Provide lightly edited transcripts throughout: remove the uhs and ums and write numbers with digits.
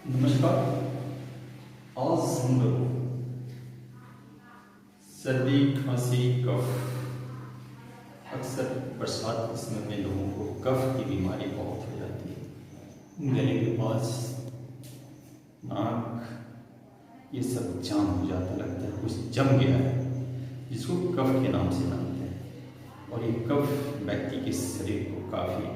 नमस्कार। आज हम लोग सर्दी, खांसी, कफ, अक्सर बरसात के समय में लोगों को कफ की बीमारी बहुत हो जाती है। गले के पास, नाक, ये सब जाम हो जाता, लगता है कुछ जम गया है, जिसको कफ के नाम से जानते हैं। और ये कफ व्यक्ति के शरीर को काफ़ी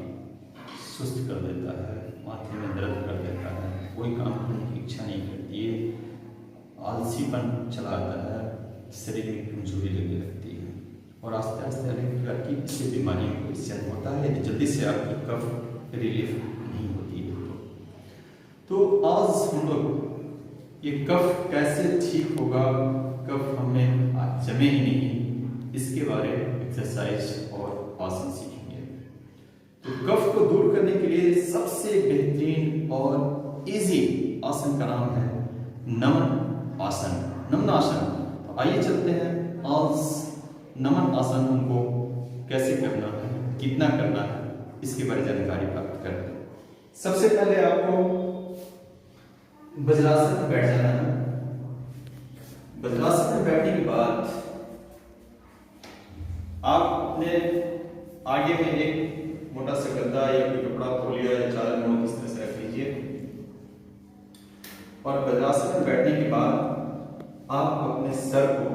सुस्त कर देता है, माथे में दर्द कर देता है, कोई काम करने की इच्छा नहीं करती है, आलसीपन चलाता है, शरीर में कमजोरी लगने लगती है और आस्ते आस्ते अनेक प्रकार की इससे बीमारियों को जन्म होता है यदि जल्दी से आपकी कफ रिलीफ नहीं होती है। तो आज हम लोग ये कफ कैसे ठीक होगा, कफ हमें आज जमे ही नहीं, इसके बारे में एक्सरसाइज और आसन सीखेंगे। तो कफ को दूर करने के लिए सबसे बेहतरीन और इजी आसन का नाम है नमन आसन, नमन आसन। तो आइए चलते हैं, आज नमन आसन हमको कैसे करना है, कितना करना है, इसके बारे में जानकारी प्राप्त करते हैं। सबसे पहले आपको वज्रासन में बैठ जाना है। वज्रासन में बैठने के बाद आप अपने आगे में एक मोटा सा गद्दा या कोई कपड़ा तौलिया या चादर मोड़ इस तरह से रख लीजिए और वज्रासन में बैठने के बाद आप अपने सर को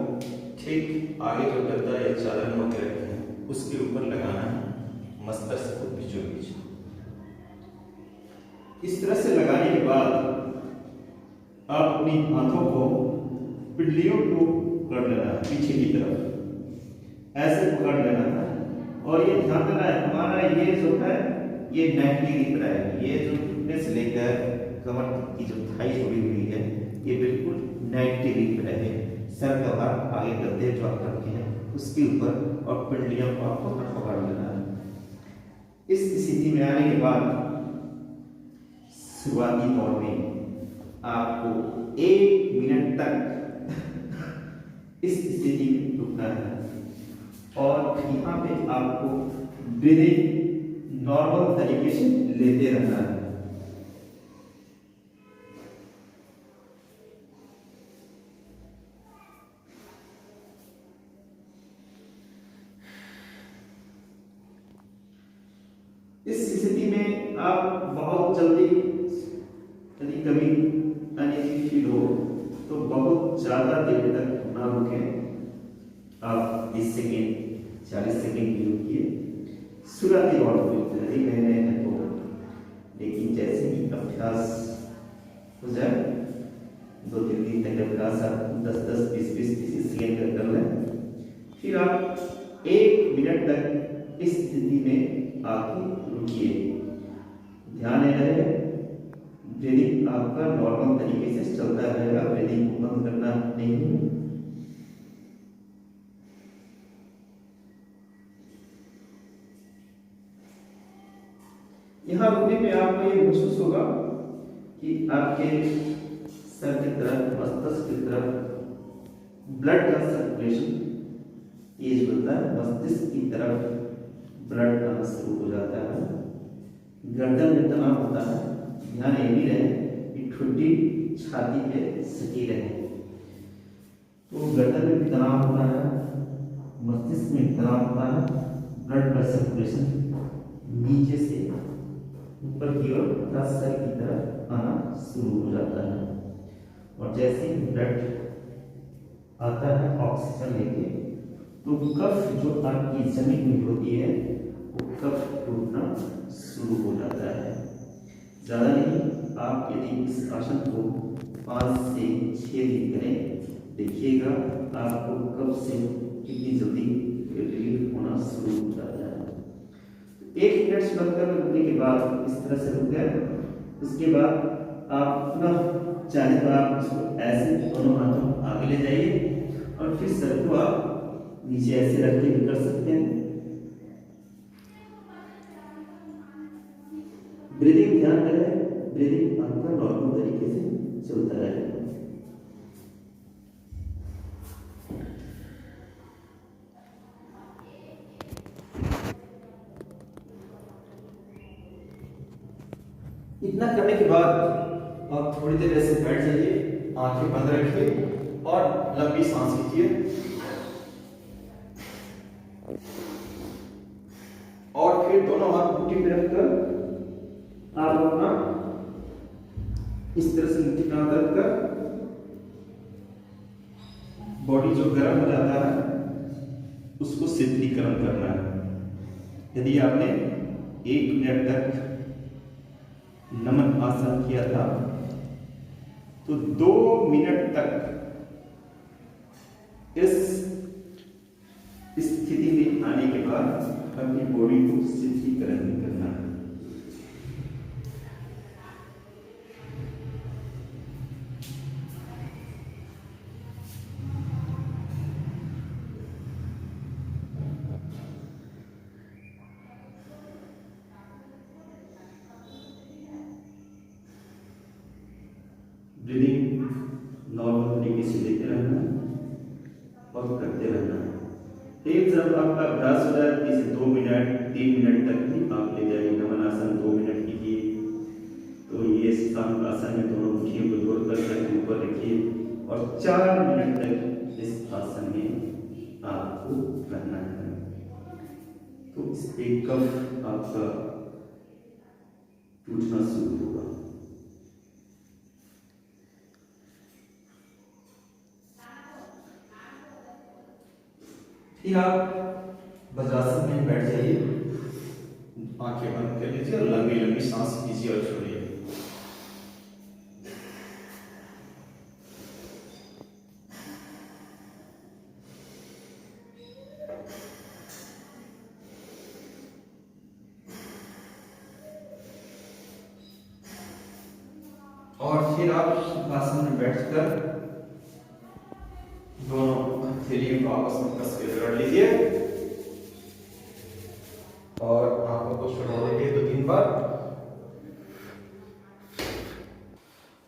ठीक आगे जो गद्दा या चादर मोड़ के रखे हैं उसके ऊपर लगाना है, मस्तक को बीचों बीच। इस तरह से लगाने के बाद आप अपनी हाथों को पिंडलियों को पकड़ लेना है, पीछे की तरफ ऐसे पकड़ लेना है। और ये ध्यान देना है हमारा ये जो है ये 90 डिग्री पर है, ये जो घुटने से लेकर कमर की जो थाई जुड़ी हुई है ये बिल्कुल 90 डिग्री पर रहे। सर का भाग आगे गद्दे जो आप रखे हैं उसके ऊपर और पिंडलियों को आपको पकड़ लेना है। इस स्थिति में आने के बाद शुरुआती दौर में आपको 1 मिनट तक इस स्थिति में रुकना है और यहाँ पे आपको ब्रीदिंग नॉर्मल तरीके से लेते रहना है। इस स्थिति में आप बहुत जल्दी यदि कभी अनईजी फील हो तो बहुत ज्यादा देर तक ना रुकें। आप 30 सेकेंड 40 सेकेंड की रुकिए। शुरुआती दौर में यदि नए हैं तो, लेकिन जैसे ही अभ्यास हो जाए 2-3 दिन तक अभ्यास आप 10-10, 20-20, 30 सेकेंड कर लें, फिर आप 1 मिनट तक इस स्थिति में आके रुकिए। ध्यान रहे ब्रीदिंग आपका नॉर्मल तरीके से चलता रहेगा, ब्रीदिंग को बंद करना नहीं। यहाँ रुकने में आपको ये महसूस होगा कि आपके सर की तरफ, मस्तिष्क की तरफ ब्लड का सर्कुलेशन तेज होता है, मस्तिष्क की तरफ ब्लड आना शुरू हो जाता है, गर्दन में तनाव होता है। ध्यान ये भी रहे कि ठुड्डी छाती पे सटी रहे। तो गर्दन में भी तनाव होता है, मस्तिष्क में तनाव होता है, ब्लड का सर्कुलेशन नीचे से ऊपर की ओर सर की तरफ आना शुरू हो जाता है। और जैसे ही ब्लड आता है ऑक्सीजन लेके तो कफ जो आपकी जमीन में होती है वो कफ टूटना शुरू हो जाता है। ज़्यादा नहीं, आप यदि इस आसन को 5 से 6 दिन करें, देखिएगा आपको कफ से कितनी जल्दी रिलीफ होना शुरू हो जाता है। 1 मिनट से लगकर रुकने के बाद इस तरह से रुक गए, उसके बाद आप पुनः चाहे तो आप इसको ऐसे दोनों हाथों आगे ले जाइए और फिर सर को आप नीचे ऐसे रख के भी कर सकते हैं। ब्रीदिंग ध्यान रहे, ब्रीदिंग आपका नॉर्मल तरीके से चलता रहेगा। इतना करने के बाद आप थोड़ी देर ऐसे बैठ जाइए, आंखें बंद रखिए और लंबी सांस लीजिए और फिर दोनों हाथ घुटने पे रखकर आप अपना इस तरह से मुट्ठी बना रखकर बॉडी जो गर्म हो जाता है उसको शीतलीकरण करना है। यदि आपने 1 मिनट तक नमन आसन किया था तो 2 मिनट तक इस स्थिति में आने के बाद अपनी बॉडी को शीतलीकरण करना है। ब्रीदिंग नॉर्मल तरीके से लेते रहना और करते रहना। फिर जब आपका अभ्यास हो जाए इसे 2 मिनट 3 मिनट तक भी आप ले जाइए। नमन आसन 2 मिनट कीजिए तो ये शांत आसन में दोनों मुट्ठियों को जोड़कर सर के ऊपर रखिए और 4 मिनट तक इस आसन में आपको रहना है। तो इससे कफ आपका टूटना शुरू होगा। फिर आप वज्रासन में बैठ जाइए, आंखें बंद कर लीजिए और लंबी लंबी सांस लीजिए और छोड़िए। और फिर आप सुखासन में बैठकर दोनों हथेलियों को आपस में कस के रगड़ लीजिए और आंखों को छोड़ दीजिए 2-3 बार।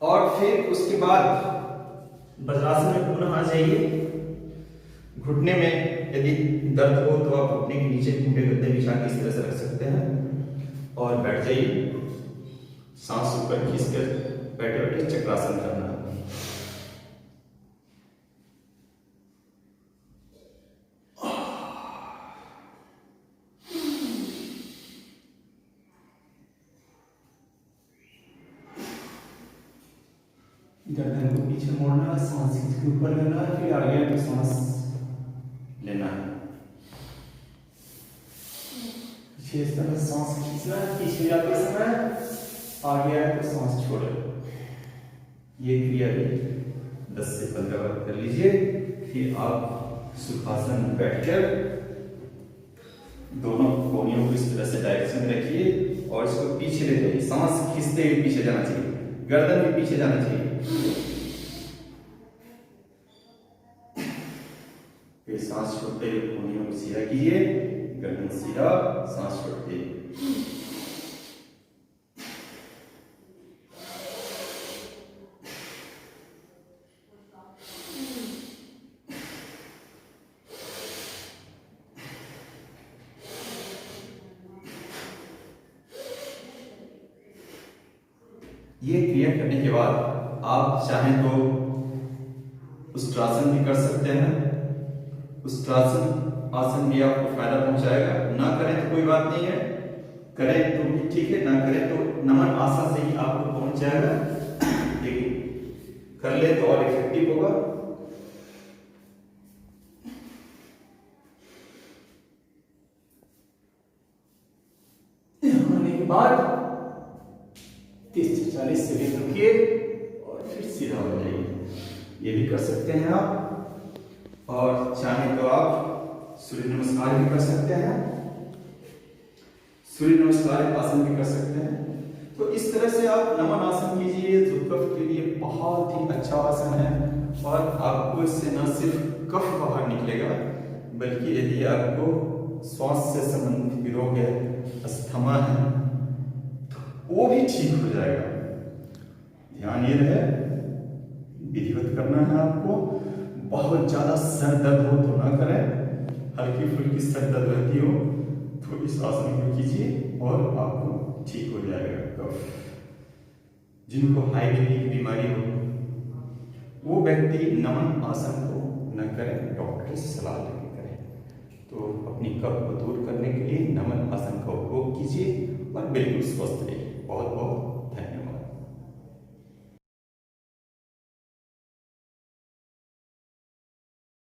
और फिर उसके बाद वज्रासन में पुनः आ जाइए। घुटने में यदि दर्द हो तो आप घुटने के नीचे टूटे गद्दे बिछा के इस तरह से रख सकते हैं और बैठ जाइए। सांस ऊपर खींचकर बैठे बैठे चक्रासन करना है। गर्दन को पीछे मोड़ना है, सांस के ऊपर लेना है, फिर आगे तो सांस लेना है। पीछे इस तरह सांस खींचना है, पीछे जाते समय आगे आए तो सांस छोड़े। ये क्रिया भी 10 से 15 बार कर लीजिए। फिर आप सुखासन में बैठकर दोनों कोहनियों को इस तरह से डायरेक्शन में रखिए और इसको पीछे ले जाइए। सांस खींचते हुए पीछे जाना चाहिए, गर्दन भी पीछे जाना चाहिए। फिर सांस छोड़ते हुए कोहनियों को सीधा कीजिए, गर्दन सीधा, सांस छोड़ते। ये क्रिया करने के बाद आप चाहें तो उष्ट्रासन भी कर सकते हैं। उष्ट्रासन आसन भी आपको फायदा पहुंचाएगा। ना करें तो कोई बात नहीं है, करें तो भी ठीक है, ना करें तो नमन आसन से ही आपको पहुंच जाएगा, लेकिन कर ले तो और इफेक्टिव होगा। होने के बाद 30 से 40 सेकंड रुकिए और फिर सीधा हो जाइए। ये भी कर सकते हैं आप, और चाहे तो आप सूर्य नमस्कार भी कर सकते हैं, सूर्य नमस्कार आसन भी कर सकते हैं। तो इस तरह से आप नमन आसन कीजिए जो कफ के लिए बहुत ही अच्छा आसन है और आपको इससे न सिर्फ कफ बाहर निकलेगा बल्कि यदि आपको श्वास से संबंधित रोग है, अस्थमा है, तो वो भी ठीक हो जाएगा। ध्यान ये रहे, विधिवत करना है आपको। बहुत ज्यादा सर दर्द हो तो ना करें, हल्की फुल्की सर दर्द रहती हो तो इस आसन को कीजिए और आपको ठीक हो जाएगा कफ। जिनको हाई बीपी की बीमारी हो, वो व्यक्ति नमन आसन को न करें, डॉक्टर की सलाह लेके करें। तो अपनी कफ को दूर करने के लिए नमन आसन का उपयोग कीजिए और बिल्कुल स्वस्थ रहिए। बहुत बहुत